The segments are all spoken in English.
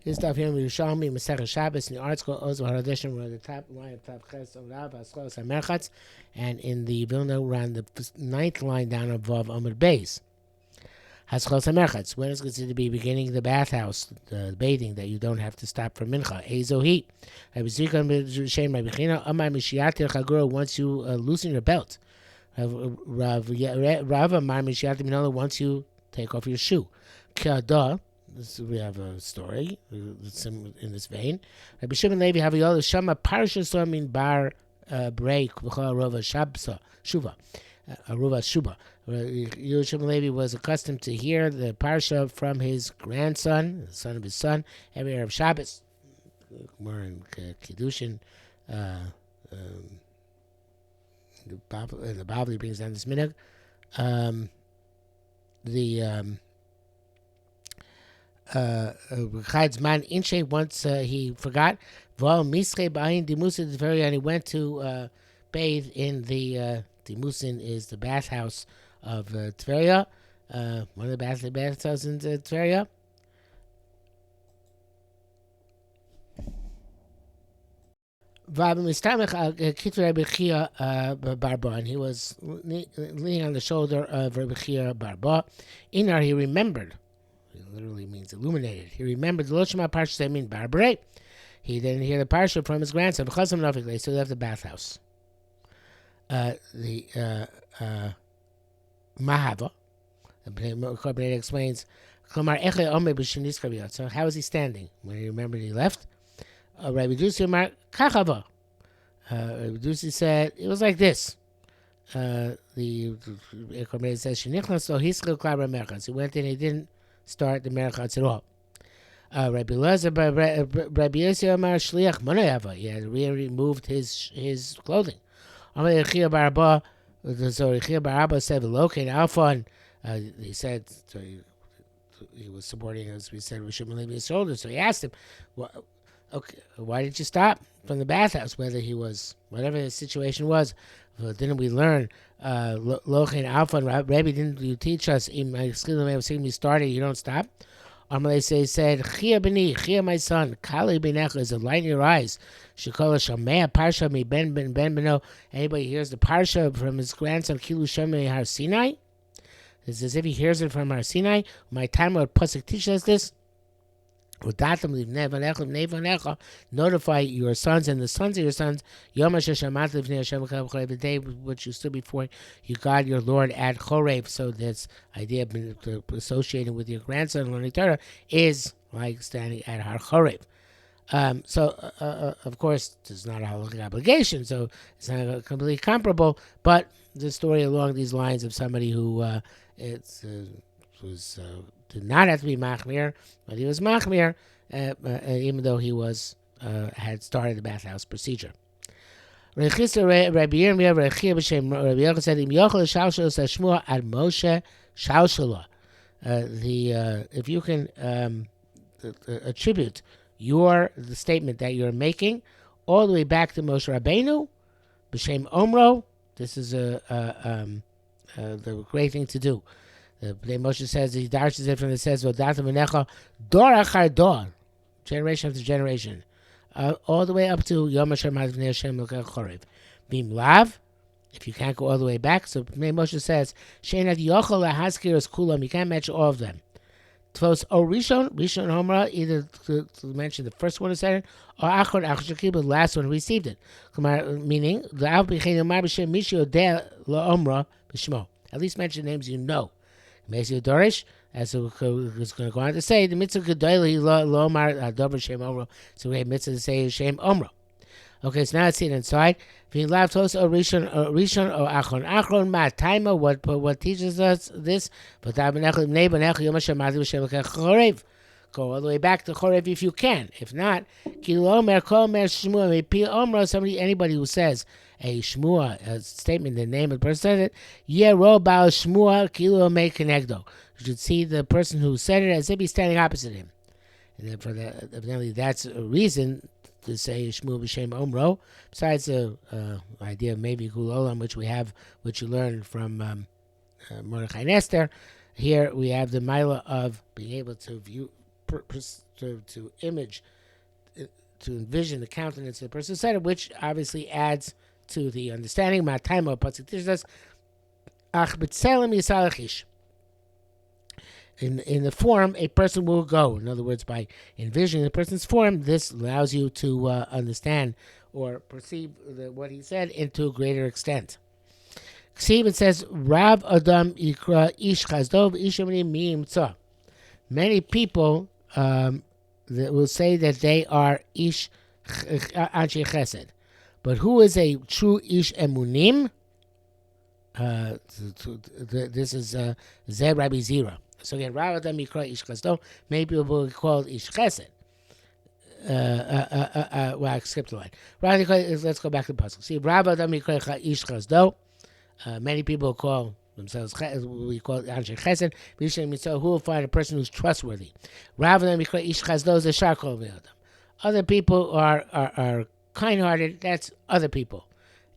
His stuff here in Yerushalmi Shabbos in the article Ozo Haradeshim were the top line of Top Ches of Rav Haschos HaMerchatz, and in the Vilna around the ninth line down of Vav Amud Beis. Haschos HaMerchatz, when it's considered to be beginning the bathhouse, the bathing, that you don't have to stop for mincha. Ezohi. Once you loosen your belt. Rav Amar Mishiatim Minola, once you take off your shoe. Kada. We have a story in this vein. Rabbi Shimon Levi Haviyol Shama Parsha Somin Bar Break Rova Shuva. Yerushalmi Levi was accustomed to hear the parsha from his grandson, the son of his son, every Erev Shabbos. More in Kiddushin. The Bavli brings down this minhag. Man Inche, once he forgot, and he went to bathe in the Dimusin is the bathhouse of Tveria, one of the bathhouses in Tveria. And he was leaning on the shoulder of Rabbi Chia Barba. Inar, he remembered. It literally means illuminated. He remembered the Loshima Parsha Semin Barbre. He didn't hear the Parsha from his grandson. So he left the bathhouse. The Mahava, the Bnei explains, so how was he standing? When he remembered he left? Rabbi Dusi Amar Kachava. Rabbi Dusi said, it was like this. The Ekomer says, he went in, he didn't start the merchatz at all. Rabbi Yossi Amar Shliach Manayava. He had removed his clothing. Amar Rechia Baraba. So Rechia Baraba said, "Located Alphon." He said, so he was supporting, as we said, Yerushalmi Levi's shoulder. So he asked him, "Okay, why did you stop from the bathhouse? Whether he was, whatever the situation was, didn't we learn? Located Alphon, Rabbi, didn't you teach us? We started, you don't stop." Amalei said, "Chia b'ni, Chia my son, Kali b'necha is a light in your eyes. Shekol Shamea Parsha mi ben beno." Anybody hears the Parsha from his grandson Kilu Shemei Har Sinai? It's as if he hears it from Har Sinai. My time what Pasuk teaches us this. Notify your sons and the sons of your sons the day which you stood before you God your Lord at Chorev. So this idea associated with your grandson learning Torah is like standing at Har Chorev. Of course, it's not a halachic obligation, so it's not completely comparable, but the story along these lines of somebody who did not have to be machmir, but he was machmir, even though he was had started the bathhouse procedure. Rabbi Yochanan said, if you can attribute the statement that you're making all the way back to Moshe Rabbeinu, b'shem Omro, this is the great thing to do. The Moshe says, he dashes it from the says, dor achar dor, generation after generation, all the way up to Yom Hashem Adonai Hashem Elokei Chorev. Bim lav, if you can't go all the way back, so Moshe says, Sheinad yochel lahazkir es kulam, you can't mention all of them. Tvos o Rishon Homra, either to mention the first one who said it, or Achron Shakib, the last one who received it. Meaning, at least mention names you know. Mesi Dorish, as it was going to go on to say, the mitzvah Gedoyli lo Omar Adover Shem Omro, so we have mitzvah to say Shem Omro. Okay, so now let's see it inside. Tos or Rishon or Achron Ma Taima, what teaches us this? Go all the way back to Chorev if you can. If not, anybody who says a shmua, a statement, the name of the person said it, you should see the person who said it as if he's standing opposite him. And then for that, evidently that's a reason to say shmua b'shem omro. Besides the idea of maybe kulolam, which you learn from Mordechai and Esther, here we have the milah of being able to to image, to envision the countenance of the person said it, which obviously adds to the understanding. Ma'atayma pasuk tishdas ach b'tzelem yisalachish. In the form, a person will go. In other words, by envisioning the person's form, this allows you to understand or perceive what he said into a greater extent. It says, Rav Adam Ikra Ish Chazdov Ishamni Miimtza. Many people that will say that they are Ish Anshe Chesed. But who is a true Ish Emunim? This is Zeh Rabbi Zira. So again, Rav Adam Ikra Ish Chazdov. Many people will be called Ish Chesed. Well, I skipped the line. Let's go back to the puzzle. See, Rav Adam Ikra Ish Chazdov. Many people call themselves, we call it Anshe Chesed. Who will find a person who's trustworthy? Other people are kind-hearted. That's other people,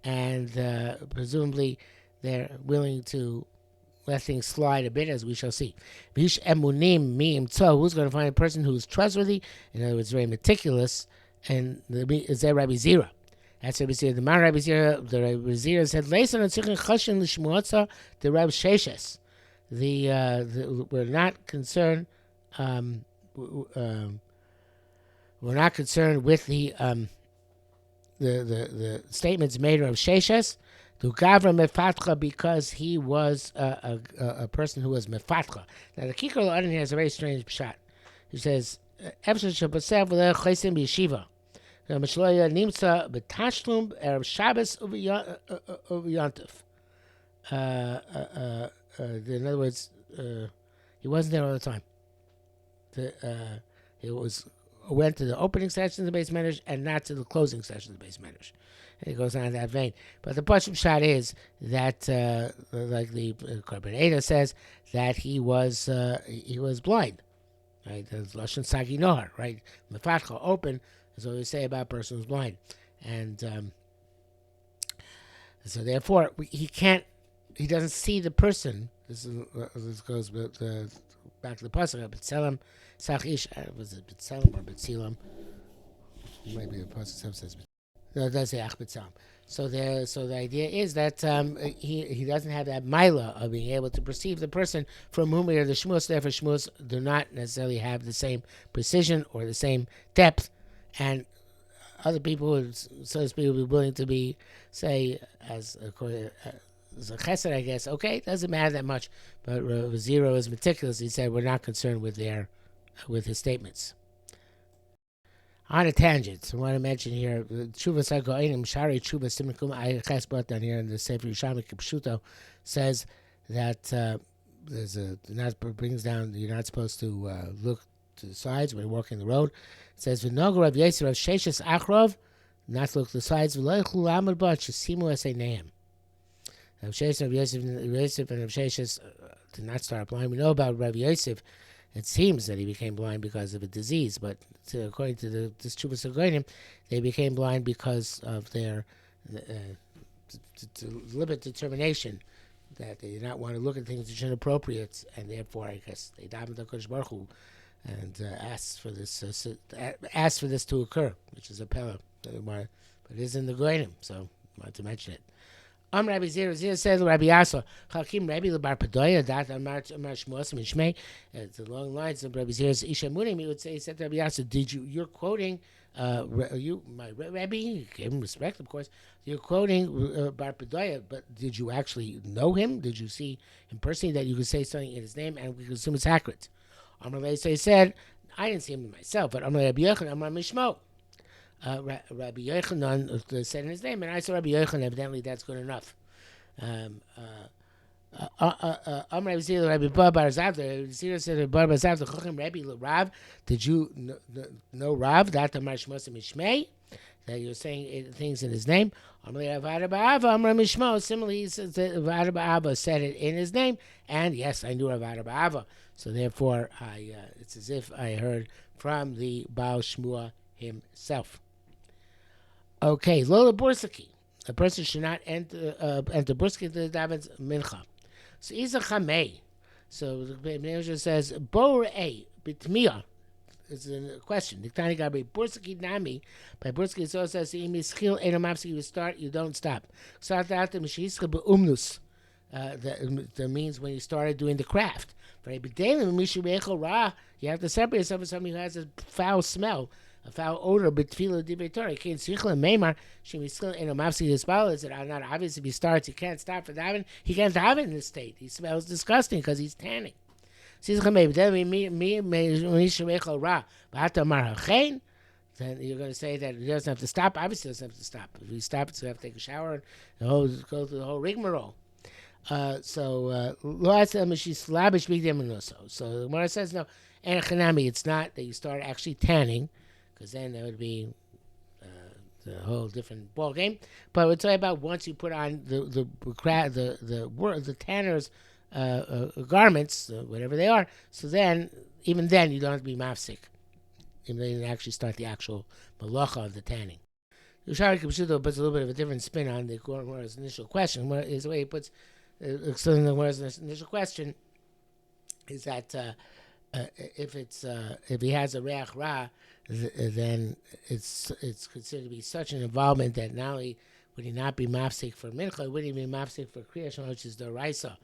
and presumably they're willing to let things slide a bit, as we shall see. Who's going to find a person who's trustworthy? In other words, very meticulous, and is there Rabbi Zira? That's Rabbi Zira. The man Rabbi Zira, the Rabbi Zira said, "Leisan atzichin chashin l'shmuotza the Rab Sheshes." We're not concerned. We're not concerned with the statements made of Sheshes. To Gavra Mefatcha, because he was a person who was Mefatcha. Now the Kikar L'Adin here has a very strange pshat. He says, "Efshar shepasev v'leh chaysim b'yeshiva." Nimtza b'tashlum erev Shabbos u'v'yantif. In other words, he wasn't there all the time. He went to the opening session of the base medrash and not to the closing session of the base medrash. And it goes on in that vein. But the Pashut shot is that, like the Korban Eda says, that he was blind. Right? There's Lashon Sagi Nohar, right? Mefatcha, open, is what we say about a person who's blind. And so therefore, he doesn't see the person. This goes back to the Pasuk, B'Tselem, Sachish, was it B'Tselem or B'Tzilam? Maybe the Pasuk says no, it does say Ach B'Tzelem. So the idea is that he doesn't have that mila of being able to perceive the person from whom we are the shmuz. Therefore, shmuz do not necessarily have the same precision or the same depth, and other people would, so to speak, would be willing to be, say, as a chesed, I guess. Okay, it doesn't matter that much. But Zero is meticulous. He said we're not concerned with his statements. On a tangent, I want to mention here, Tshuva Sagoinim Shari Tshuva Simnikum Ayachas brought down here in the Sefer Yerushalmi Kipshuto says that brings down you're not supposed to look to the sides when you're walking the road. It says V'nogu Rav Yosef Rav Sheshes Achrov, not to look to the sides. V'loichlu Lamad Bat Shesimu Eseneim. Rav Sheshes Rav Yosef and Rav Sheshes did not start blind. We know about Rav Yosef. It seems that he became blind because of a disease, but according to this Tshuva Sagoinim, they became blind because of their deliberate determination that they did not want to look at things which are inappropriate, and therefore, I guess, they davened to HaKadosh Baruch Hu and asked for this to occur, which is a pella. But it is in the Goinim, so I wanted to mention it. Rabbi Zira said, Rabbi Yasa, Hakim Rabbi Lebar Padoya, that Amar Shmuasim and Shmei. It's along the lines of Rabbi Zira's Isha Munim. He said to Rabbi Yasa, you're quoting, my Rabbi, you gave him respect, of course. You're quoting Bar Padoya, but did you actually know him? Did you see him personally that you could say something in his name and we could assume it's accurate? So he said, I didn't see him myself, but Amar Rabbi Yochanan, Amar Mishmo. Rabbi Yochanan said in his name, and I saw Rabbi Yochanan. Evidently, that's good enough. Rabbi Zira, Rabbi Bar Zavda. Zira said, Bar Zavda, Chochem Rabbi Rav. Did you know Rav? That the Marshmosim Mishmei. That you're saying things in his name. Similarly, he says that Rav Abba said it in his name, and yes, I knew Rav Abba. So therefore, it's as if I heard from the Baal Shmua himself. Okay, Lola Bursaki. A person should not enter Bursaki to the Daven's Mincha. So Isa Chamei. So the Manager says, Borei Bitmiya. it's a question. The Tani Gabri Bursaki Nami by Bursaki it also says you start, you don't stop. That means when you started doing the craft. You have to separate yourself from somebody who has a foul smell, a foul odor. But tefillah divrei Torah, you can't sichla meimar shemiskil eno mafsik yispal. Is it not obvious if he starts? He can't stop for davening. He can't daven in this state. He smells disgusting because he's tanning. Then you're going to say that he doesn't have to stop. Obviously, he doesn't have to stop. If he stops, he'll have to take a shower and go through the whole rigmarole. So the Gemara says no. It's not that you start actually tanning, because then that would be the whole different ball game. But we're talking about once you put on the tanner's garments, whatever they are. So then, even then, you don't have to be mafsik. Even though you didn't actually start the actual malacha of the tanning. Yerushalmi Shabbos puts a little bit of a different spin on the Gemara's initial question. Is the way he puts the Gemara's initial question is that if he has a reach ra, then it's considered to be such an involvement that not only would he not be mafsik for mincha, he wouldn't even be mafsik for kriya shema, which is the raisa,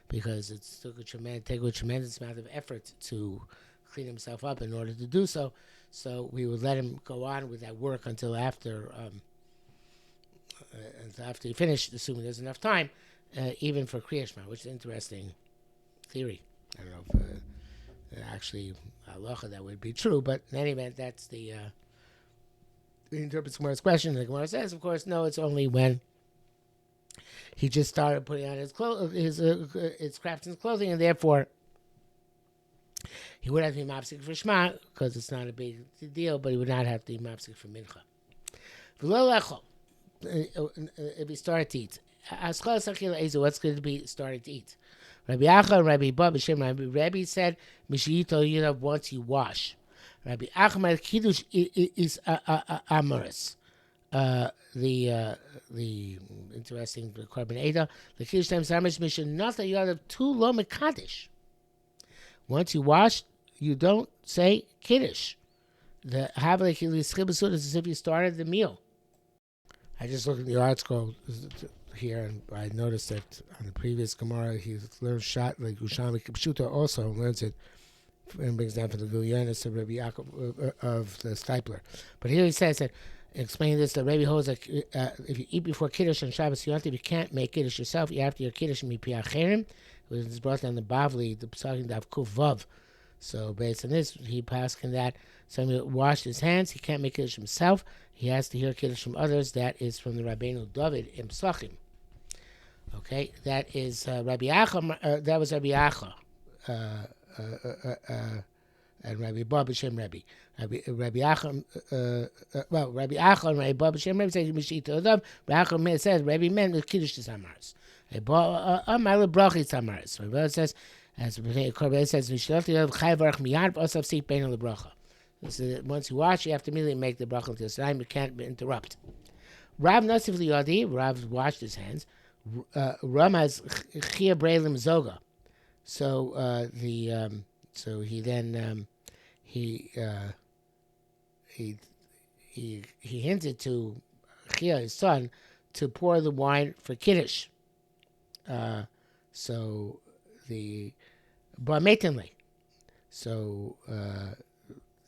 because it took a tremendous amount of effort to clean himself up in order to do so. So we would let him go on with that work until after he finished, assuming there's enough time, even for kriya shema, which is an interesting theory. I don't know if actually halacha that would be true, but in any event, that's the interprets Gemara's question. The Gemara says, of course, no, it's only when he just started putting on his craftsman's clothing, and therefore he would have to be mapsik for Shema, because it's not a big deal, but he would not have to be mapsik for Mincha. If he started to eat, what's going to be starting to eat? Rabbi Acha and Rabbi Baba Shem Rabbi said, Mishiyito once you wash. Rabbi Achmad Kiddush is Amoris. The interesting Korban Eda, the Kiddush time Samish Mission, not that you have two lo mekadesh. Once you wash, you don't say Kiddush. The Havle Kiddush is as if you started the meal. I just looked at the article here, and I noticed that on the previous Gemara he learned shot like Yerushalmi Shabbos also learns it and brings down from the Gulyanis of Rabbi Yaakov of the Stipler. But here he says that, explaining this, that Rabbi holds that if you eat before Kiddush on Shabbos, you can't make Kiddush yourself. You have to your Kiddush mipi acherim, which is brought down the Bavli, the Pesachim Dav Kuf Vav. So based on this, he passed in that somebody washed his hands, he can't make Kiddush himself. He has to hear Kiddush from others. That is from the Rabbeinu David in Pesachim. Okay, that is Rabbi Acha. That was Rabbi Acha and Rabbi Baba Shem Rabbi. Rabbi Acha. Rabbi Acha and Rabbi Baba Shem Rabbi said Mishita Adam. Rabbi Acha said Rabbi meant the Kiddush Samaras. Amar Lebrachit Samaras. Rabbi says, as Korban says, Mishita Adam Chayvarach Miyad Osav Sik Bein Lebracha. So once you wash, you have to immediately make the bracha until time. You can't interrupt. Rav Nosif Liyadi. Rav washed his hands. Ram has Chia Breilim Zoga, so so he then he hinted to Chia, his son, to pour the wine for Kiddush. So the Bar Metinli. So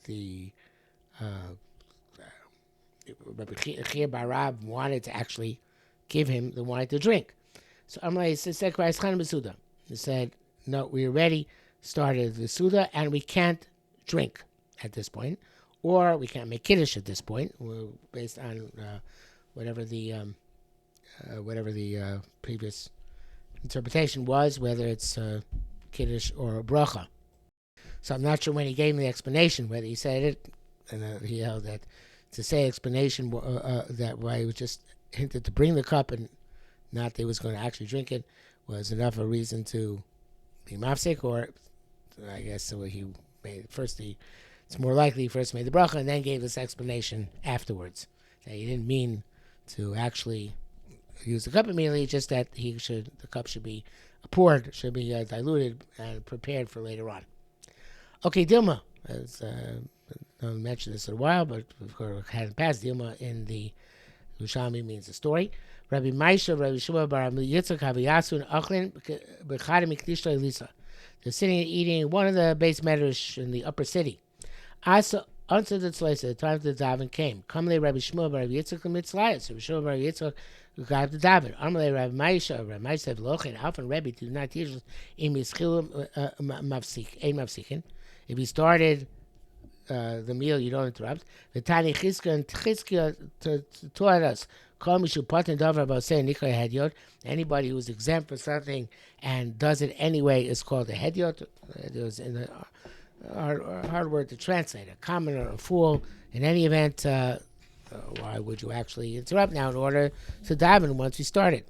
the Rabbi Chia Bar Rav wanted to actually give him the wine to drink. So Amalei said, he said, no, we already started the Suda and we can't drink at this point, or we can't make Kiddush at this point, based on whatever the previous interpretation was, whether it's Kiddush or a bracha. So I'm not sure when he gave me the explanation, whether he said it, and he held that to say explanation that why he was just hinted to bring the cup and not that he was going to actually drink it was enough a reason to be mafsik, or I guess so he made it's more likely he first made the bracha and then gave this explanation afterwards that he didn't mean to actually use the cup immediately, just that the cup should be poured, should be diluted and prepared for later on. Okay, Dilma, As I mentioned this in a while, but of course hadn't passed. Dilma in the Yerushalmi means a story. Rabbi Maisha, Rabbi Shua bar Yitzchak Haviyasu and Achlin b'chadam mikdishto Elisa. They're sitting and eating one of the base medrash in the upper city. Asa unto the tzleisa, the time of the daven came. Kamle Rabbi Shmuel bar Rabbi Yitzchak mitzlayas. Rabbi Shmuel bar Rabbi Yitzchak got the daven. Amle Rabbi Maisha, Rabbi Maisha v'lochin Alpha Rabbi do not teach us im yischilu mafsik, ein mafsikin. If he started the meal, you don't interrupt. The Tani Chizka and Chizka taught us, Kol Mishu Patan Davar about saying Nikra Hedyot. Anybody who's exempt for something and does it anyway is called a Hedyot. It was in the hard word to translate, a commoner, a fool. In any event, why would you actually interrupt now in order to daven once we started?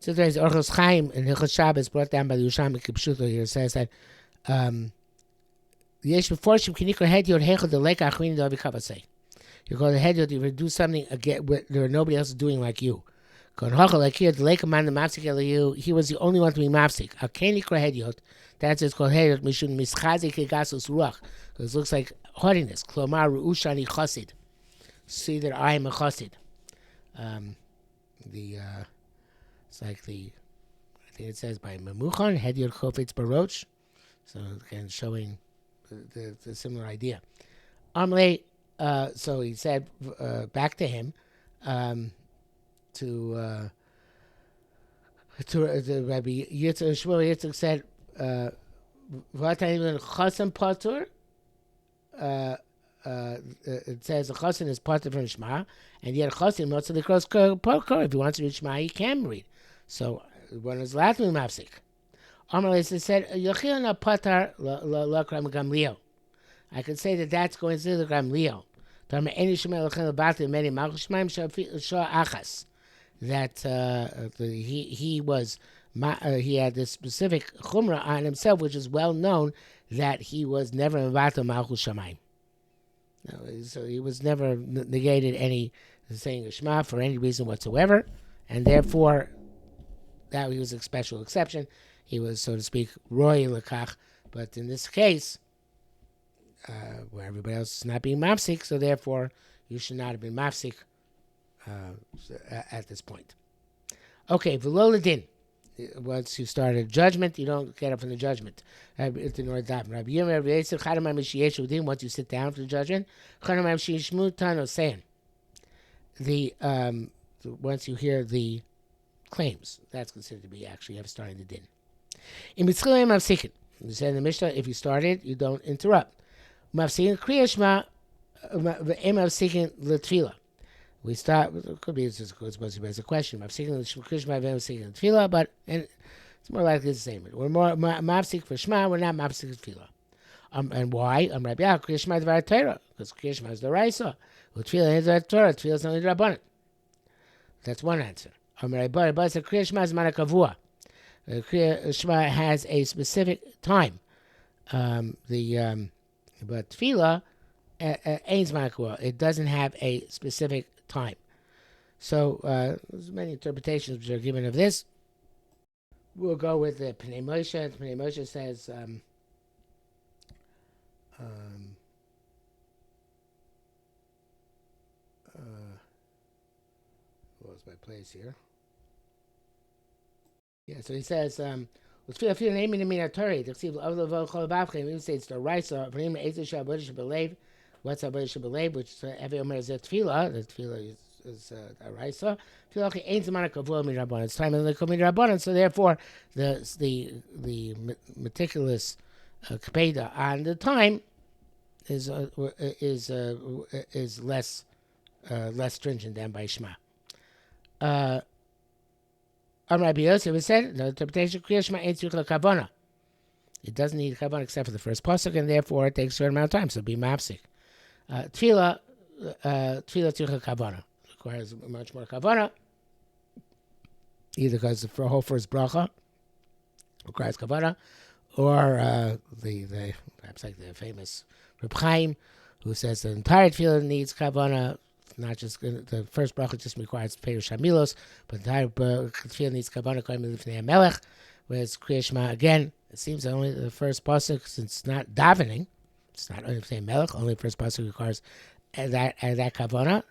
So there's Orchos Chaim and Hilchos Shabbos brought down by the Yerushalmi Kipshuto here says that Yesh before Shem Kinikra Hedyot Hechel the Leka Achrin Davi Kavasei. You call the Hedyot if you do something again there nobody else is doing like you. He was the only one to be mafsik. Akenikra Hedyot. That's it's called Hedyot Mishun Mischazik Gasus Ruach. Because it looks like haughtiness. Klomar Ruushani Chosid. See that I am a Chosid. It's like I think it says by Memuchan Hedyot Chofetz Baroch. So again showing the similar idea. Amle, so he said back to him, to Rabbi Yitzchak, Shmuel Yitzchak said, "V'atayim chasen patur." It says a chasen is patur from Shema, and yet chasen most of the cross patur. If he wants to read Shema, he can read. So one is allowed to be mafsik. Amalei said, "Yochilna patar lakram gamliel." I could say that that's going to the gamliel. That he had this specific chumrah on himself, which is well known that he was never mevatel malchus shamayim. So he was never negated any saying a shema for any reason whatsoever, and therefore that he was a special exception. He was, so to speak, roy lekach. But in this case, where everybody else is not being mafsik, so therefore you should not have been mafsik at this point. Okay, v'lo ledin. Once you start a judgment, you don't get up from the judgment. Once you sit down for the judgment, once you hear the claims, that's considered to be actually have starting the din. In Mitzchilem Mafsikin, you said in the Mishnah, if you started, you don't interrupt. Mafsikin Kriyashma, Mafsikin L'Tfila. We start, it could be supposed to be as a question. Mafsikin L'Kriyashma, Mafsikin L'Tfila, but it's more likely the same. We're more Mafsik for Shema, we're not Mafsik L'Tfila. And why? Rabbi Yaakov, Kriyashma is the Torah, because Kriyashma is the Raisa. L'Tfila is the Torah, L'Tfila is only the Rabbanan. That's one answer. Rabbi said Kriyashma is Manakavua. Kriyashma has a specific time. But tefillah ain't Manakavua. It doesn't have a specific time. So there's many interpretations which are given of this. We'll go with the Pnei Moshe. Pnei Moshe says what was my place here? Yeah, so he says, let's feel naming the mina Torah. To see even say it's the Raisa. What's Abba Shabalev, which every Omer is a tefillah. The tefillah is a Raisa. Tefillah ain't the Manakavua min Rabbanan. It's time in the min Rabbanan. So therefore, the meticulous kapeda on the time is less stringent than by Shema. Rabbi Yosef said the interpretation of Kriya Shema ain't tzurich lekavana. It doesn't need kavana except for the first pasuk, and therefore it takes a certain amount of time. So be mafsik. Tefillah tzurich kavana requires much more kavana, either because the whole first bracha requires kavana, or the perhaps like the famous Reb Chaim, who says the entire tefillah needs kavana. Not just the first bracha just requires Perush Hamilos, but the entire tefillah needs Kavanah Kohen Lifnei HaMelech, whereas Kriya Shema, again, it seems only the first pasuk, since it's not davening, It's not only say melech. Only first pasuk requires that kavana.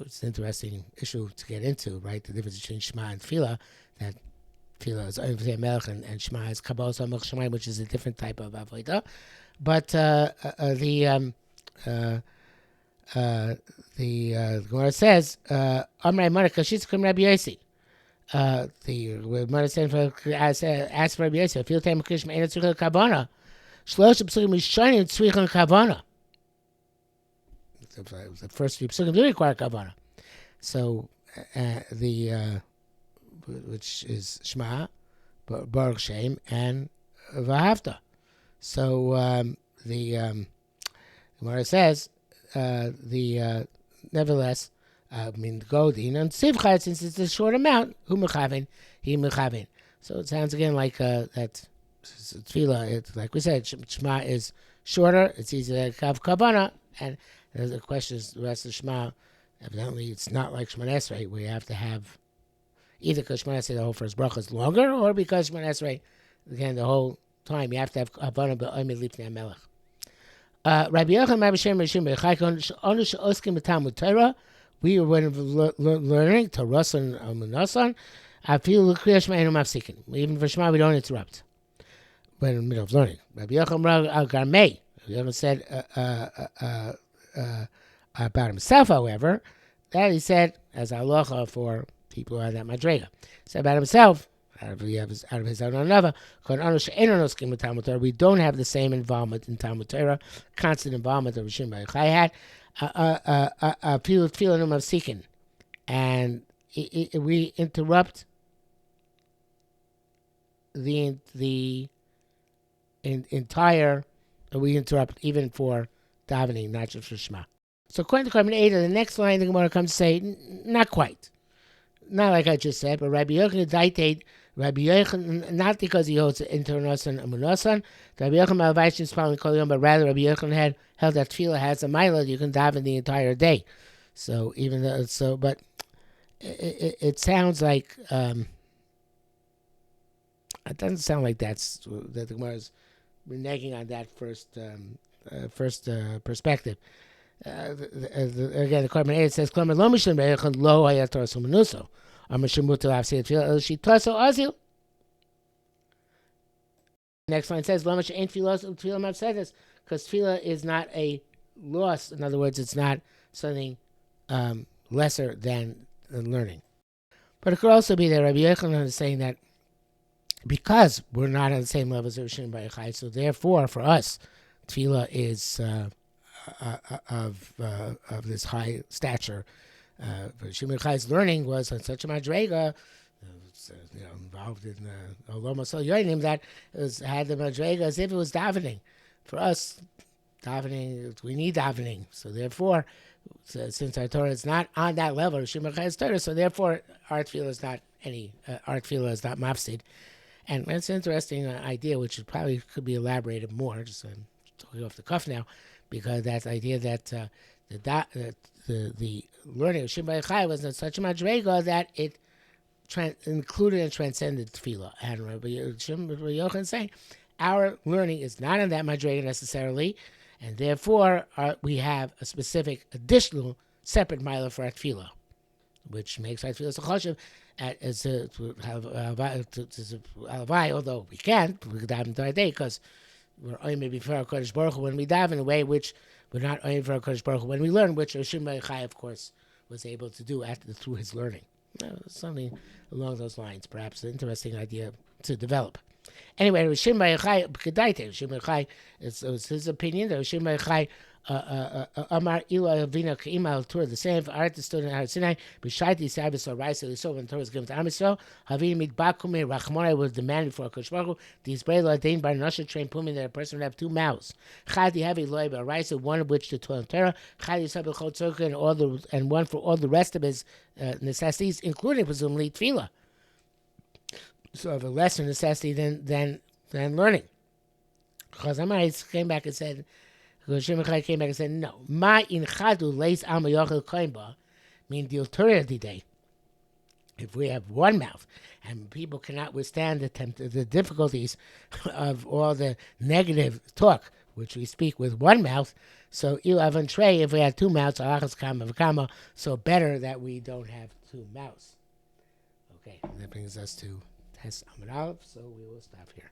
It's an interesting issue to get into, right? The difference between Shema and Tefillah. That Tefillah is only say melech, and Shema is kabbalah samach shemayim, which is a different type of avodah. But the Gemara says, Amrei Mana Kashitz Kum Rabbi Yossi. The Gemara says, ask for Rabbi Yossi, if you'll take Krish Me'ena Tzricha Kavana, Shlosh Psukim Rishonim Tzricha Kavana. The first few Psukim do require Kavana. So, which is Shema, Baruch Shem, and Vahavta. So, the Gemara says, nevertheless, Godin and Sivcha, since it's a short amount, hu mechavin, he mechavin. So it sounds again like that tefillah. It's like we said, Shema is shorter. It's easy to have kavana, and the question is the rest of Shema. Evidently, it's not like Shemon Esrei, where you have to have either because Shemon Esrei the whole first bracha is longer, or because Shemon Esrei again the whole time you have to have kavana be'omer lifnei melech. Rabbi Yochanan Rabbi Shem Rishim Bechaykon Onush Oskim B'Talmud Torah. We were learning Torah and Amunasan. I feel Kriya Shema Enu Mafsikin. Even for Shema, we don't interrupt. We're in the middle of learning. Rabbi Yochanan Al Garmei. Rabbi Yochanan said about himself, however, that he said as halacha for people who are that madrega. He said about himself. Out of his own another, we don't have the same involvement in Talmud Torah, constant involvement that Rishim Bar Yochai had. Feeling of seeking, and we interrupt the entire. We interrupt even for davening, not just for Shema. So according to Korban Eidah, the next line the Gemara comes to say, not quite, not like I just said, but Rabbi Yochanan daited. Rabbi Yochanan, not because he holds Internasan and Amunasan, Rabbi Yochanan Malvashim is following Kol Yom, but rather Rabbi Yochanan had held that tefillah has a mila, you can daven the entire day. So even though, but it sounds like it doesn't sound like that the Gemara is reneging on that first perspective. Again, the Korban Eidah says, "Klomer lo mishlim Rabbi Yochanan lo hayat Torah sumanuso." Next line says, because tefillah is not a loss. In other words, it's not something lesser than learning. But it could also be that Rabbi Yochanan is saying that because we're not on the same level as Rishim Bar Yochai, so therefore for us, tefillah is of this high stature. Rishim Bar Yochai's learning was on such a madrega, involved in Olom Asol Yoinim, that had the madrega as if it was davening. For us, davening, we need davening. So therefore, since our Torah is not on that level, Rishim Bar Yochai's Torah, so therefore our tefillah is not mafsid. And it's an interesting idea, which probably could be elaborated more. Just I'm talking off the cuff now, because that idea that the learning of Rishim Bar Yochai was in such a madrega that it included and transcended tefillah. And Rabbi Yochanan is saying our learning is not in that madrega necessarily, and therefore we have a specific additional separate milah for our tefillah, which makes our tefillah so chashuv. Although we can't, we could daven entire day because we're only before our Kodesh Baruch Hu when we daven in a way which we're not only for our Kodesh Baruch Hu when we learn, which Rishim Bar Yochai, of course, was able to do through his learning. Something along those lines, perhaps an interesting idea to develop. Anyway, Rishim Bar Yochai, Rishim Bar Yochai, it was his opinion that Rishim Bar Yochai Amar Ilo Avina K'ima Al Torah, the same for Art stood in Har Sinai, B'Shaiti Sabbath or Raisa, so when the Torah was given to Am Yisrael, Havina Midbakume Rachmonai was demanded for a Kodesh Baruch Hu, the Israel ordained by Nasha trained Pumin that a person would have two mouths. Chad Yahavi Loi Raisa, one of which to Torah and Torah, Chad Yisrael B'Chol Tzorka, and one for all the rest of his necessities, including presumably tefillah. So of a lesser necessity than learning. Chazamai came back and said, Rishim Bar Yochai came back and said, no. Ma in chadu leis am yochel koimba, mean the alternative day. If we have one mouth and people cannot withstand the difficulties of all the negative talk, which we speak with one mouth. So ilav and trey, if we had two mouths, alachas kama v'kama. So better that we don't have two mouths. Okay, that brings us to Tes Amud Aleph. So we will stop here.